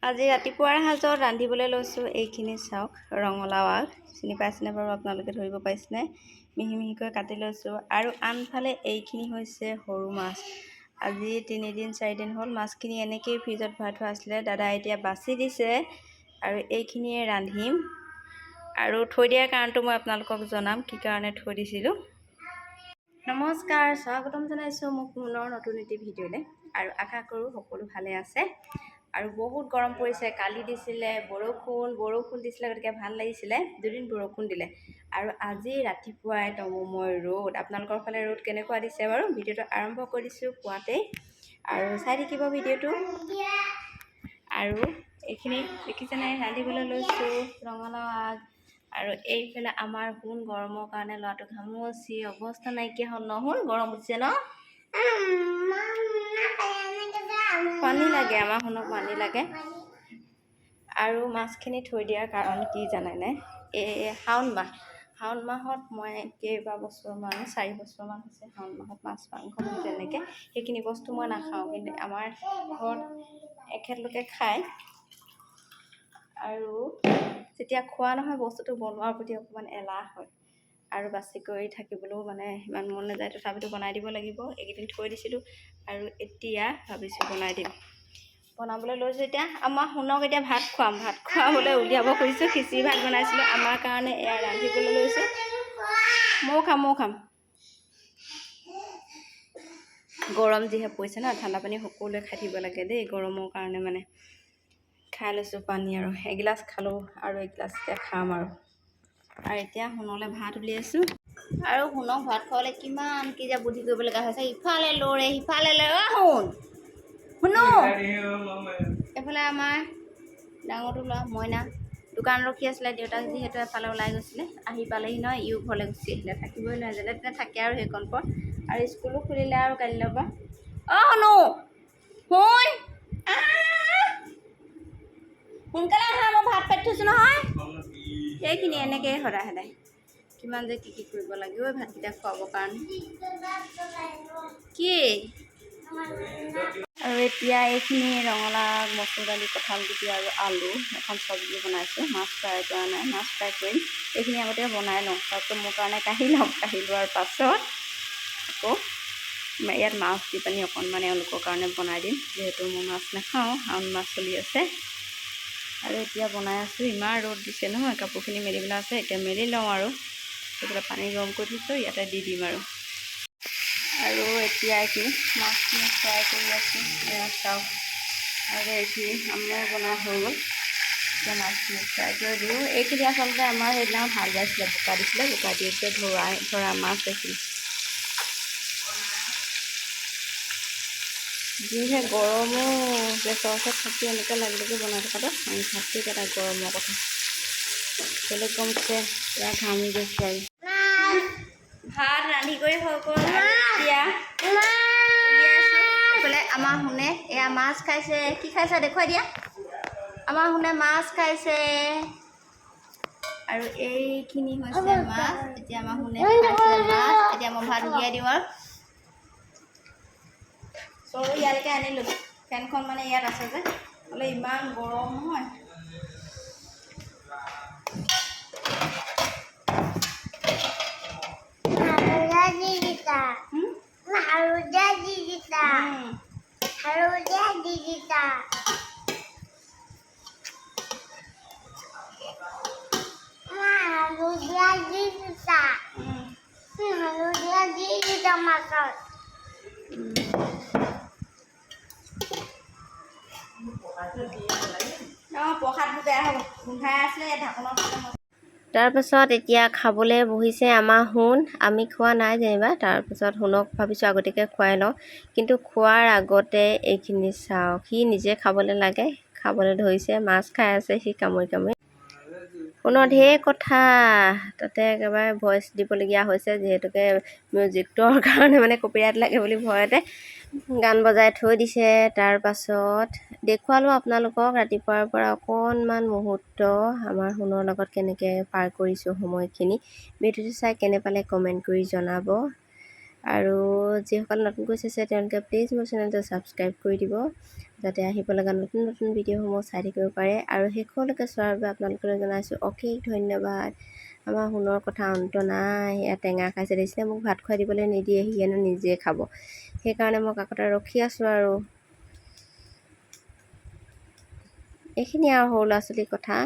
আজি ৰাতিপুৱাৰ সাজত ৰান্ধিবলৈ লৈছোঁ। এইখিনি চাওক, ৰঙালাও আগ চিনি পাইছেনে বাৰু? আপোনালোকে ধৰিব পাৰিছেনে? মিহি মিহিকৈ কাটি লৈছোঁ। আৰু আনফালে এইখিনি হৈছে সৰু মাছ। আজি 3 দিন 4 দিন হ'ল মাছখিনি এনেকৈয়ে ফ্ৰিজত ভৰাই থোৱা আছিলে। দাদা এতিয়া বাছি দিছে আৰু এইখিনিয়ে ৰান্ধিম। আৰু থৈ দিয়াৰ কাৰণটো মই আপোনালোকক জনাম, কি কাৰণে থৈ দিছিলোঁ। নমস্কাৰ, স্বাগতম জনাইছোঁ মোক পুনৰ নতুন এটি ভিডিঅ'লৈ। আৰু আশা কৰোঁ সকলো ভালে আছে। আৰু বহুত গৰম পৰিছে। কালি দিছিলে বৰষুণ দিছিলে, গতিকে ভাল লাগিছিলে। 2 দিন বৰষুণ দিলে আৰু আজি ৰাতিপুৱাই তমোময় ৰ'দ। আপোনালোকৰ ফালে ৰ'দ কেনেকুৱা দিছে বাৰু? ভিডিঅ'টো আৰম্ভ কৰি দিছোঁ পুৱাতেই, আৰু চাই থাকিব ভিডিঅ'টো। আৰু এইখিনি দেখিছেনে, ৰান্ধিবলৈ লৈছোঁ ৰঙালাও আগ। আৰু এইফালে আমাৰ সোণ গৰমৰ কাৰণে ল'ৰাটো ঘামচি অৱস্থা নাইকিয়া হ'ল। নহ'ল, গৰম উঠিছে ন? পানী লাগে, আমাৰ সোণক পানী লাগে। আৰু মাছখিনি থৈ দিয়াৰ কাৰণ কি জানেনে? এই শাওণ মাহত মই কেইবছৰমান 4 বছৰমান হৈছে শাওণ মাহত মাছ মাংস তেনেকৈ সেইখিনি বস্তু মই নাখাওঁ, কিন্তু আমাৰ ঘৰত এখেতলোকে খায়। আৰু যেতিয়া খোৱা নহয়, বস্তুটো বনোৱাৰ প্ৰতি অকণমান এলাহ হয় আৰু বাছি কৰি থাকিবলৈও মানে ইমান মন নাযায়। তথাপিতো বনাই দিব লাগিব। এইকেইদিন থৈ দিছিলোঁ আৰু এতিয়া ভাবিছোঁ বনাই দিম। বনাবলৈ লৈছোঁ এতিয়া। আমাৰ সোণক এতিয়া ভাত খুৱাবলৈ উলিয়াব খুজিছোঁ। খিচিৰি ভাত বনাইছিলোঁ আমাৰ কাৰণে, এয়া ৰান্ধিবলৈ লৈছোঁ। ময়ো খাম। গৰম যিহে পৰিছে ন, ঠাণ্ডা পানী সকলোৱে খাই থাকিব লাগে দেই। গৰমৰ কাৰণে মানে খাই লৈছোঁ পানী, আৰু এগিলাচ খালোঁ আৰু এগিলাচ এতিয়া খাম। আৰু এতিয়া সোণলৈ ভাত উলিয়াইছোঁ। আৰু সোণক ভাত খুৱাবলৈ কিমান কি যে বুদ্ধি কৰিব লগা হৈছে। ইফালে লৰে সিফালে লৰে। শুনো, এইফালে আমাৰ ডাঙৰটো ল'ৰা মইনা দোকান ৰখি আছিলে। দেউতাক যিহেতু এফালে ওলাই গৈছিলে, আহি পালেহি নহয়, ইও ঘৰলৈ গুচি আহিলে। থাকিবই নহয়, যেনে তেনে থাকে আৰু সেইকণ পৰ। আৰু স্কুলো খুলিলে আৰু কালিলৈ পৰা। শুনো, শুন, সোনকালে আহা, মই ভাত পাতি থৈছোঁ নহয়। এইখিনি এনেকৈয়ে সদায় কিমান যে কি কৰিব লাগে ঐ ভাতকেইটা খুৱাবৰ কাৰণে। কি আৰু এতিয়া এইখিনি ৰঙালাও, মচুৰ দালি, কঁঠাল গুটি আৰু আলু এখন চব্জি বনাইছোঁ। মাছ ফ্ৰাই কৰা নাই, মাছ ফ্ৰাই কৰিম। এইখিনি আগতে বনাই লওঁ, তাৰপিছত মোৰ কাৰণে কাঢ়ি লওঁ। কাঢ়ি লোৱাৰ পাছত আকৌ ইয়াত মাছ দি পানি অকণমান এওঁলোকৰ কাৰণে বনাই দিম, যিহেতু মই মাছ নাখাওঁ। শাওণ মাছ চলি আছে। আৰু এতিয়া বনাই আছোঁ। ইমান ৰ'দ দিছে নহয়, কাপোৰখিনি মেলিবলৈ আছে। এতিয়া মেলি লওঁ আৰু সেইবিলাক পানী গৰম কৰি থৈছোঁ, ইয়াতে দি দিম। আৰু এতিয়া এইখিনি মাছখিনি ফ্ৰাই কৰি আছোঁ। এয়া চাওক, আৰু এইখিনি আমাৰ বনোৱা হৈ গ'ল। এতিয়া মাছখিনি ফ্ৰাই কৰি দিওঁ। এইখিনি আচলতে আমাৰ সেইদিনাখন হাল বাইছিলে, বোকা দিছিলে। বোকা দি এতিয়া ধৰা মাছ এইখিনি। যিহে গৰমো, গেছৰ ওচৰত থাকি এনেকৈ লাগি বনাই থকাটো ভাতটো এটা গৰমৰ কথা। বেলেগ গৰম উঠিছে, পুৰা ঘামি গৈছোঁ। আৰু ভাত ৰান্ধি কৰি হৈ গ'ল। এতিয়া উলিয়াইছোঁ। এইফালে আমাৰ সোণে এয়া মাছ খাইছে। কি খাইছে দেখুৱাই দিয়া। আমাৰ সোণে মাছ খাইছে। আৰু এইখিনি হৈছে মাছ। এতিয়া আমাৰ সোণে খাইছে মাছ। এতিয়া মই ভাত উলিয়াই দিওঁ। আৰু চৰু ইয়ালৈকে আনিলোঁ। ফেনখন মানে ইয়াত আছে যে, হ'লে ইমান গৰম নহয়। তাৰপাছত এতিয়া খাবলৈ বহিছে আমাৰ সোণ। আমি খোৱা নাই যেনিবা। তাৰপিছত সোণক ভাবিছোঁ আগতীয়াকৈ খুৱাই লওঁ, কিন্তু খোৱাৰ আগতে এইখিনি চাওঁ। সি নিজে খাবলৈ লাগে, খাবলৈ ধৰিছে। মাছ খাই আছে সি কামুৰি। সোণৰ ঢেৰ কথা, তাতে একেবাৰে ভইচ দিবলগীয়া হৈছে, যিহেতুকে মিউজিকটোৰ কাৰণে মানে কপিৰাইট লাগে বুলি ভয়তে গান বজাই থৈ দিছে। তাৰপাছত দেখুৱালোঁ আপোনালোকক ৰাতিপুৱাৰ পৰা অকণমান মুহূৰ্ত আমাৰ সোণৰ লগত কেনেকৈ পাৰ কৰিছোঁ সময়খিনি। ভিডিঅ'টো চাই কেনে পালে কমেণ্ট কৰি জনাব। আৰু যিসকল নতুনকৈ চাইছে তেওঁলোকে প্লিজ মোৰ চেনেলটো ছাবস্ক্ৰাইব কৰি দিব। যাতে আহিব লগা নতুন নতুন ভিডিঅ'সমূহ চাই থাকিব পাৰে। আৰু শেষলৈকে চোৱাৰ বাবে আপোনালোকলৈ জনাইছোঁ অশেষ ধন্যবাদ। আমাৰ সোণৰ কথা অন্ত নাই। এয়া টেঙা খাইছে দেখিছিলে, মোক ভাত খুৱাই দিবলৈ নিদিয়ে, সি হেনো নিজে খাব। সেইকাৰণে মই কাষতে ৰখি আছোঁ। আৰু এইখিনি আৰু সৰু ল'ৰা ছোৱালীৰ কথা।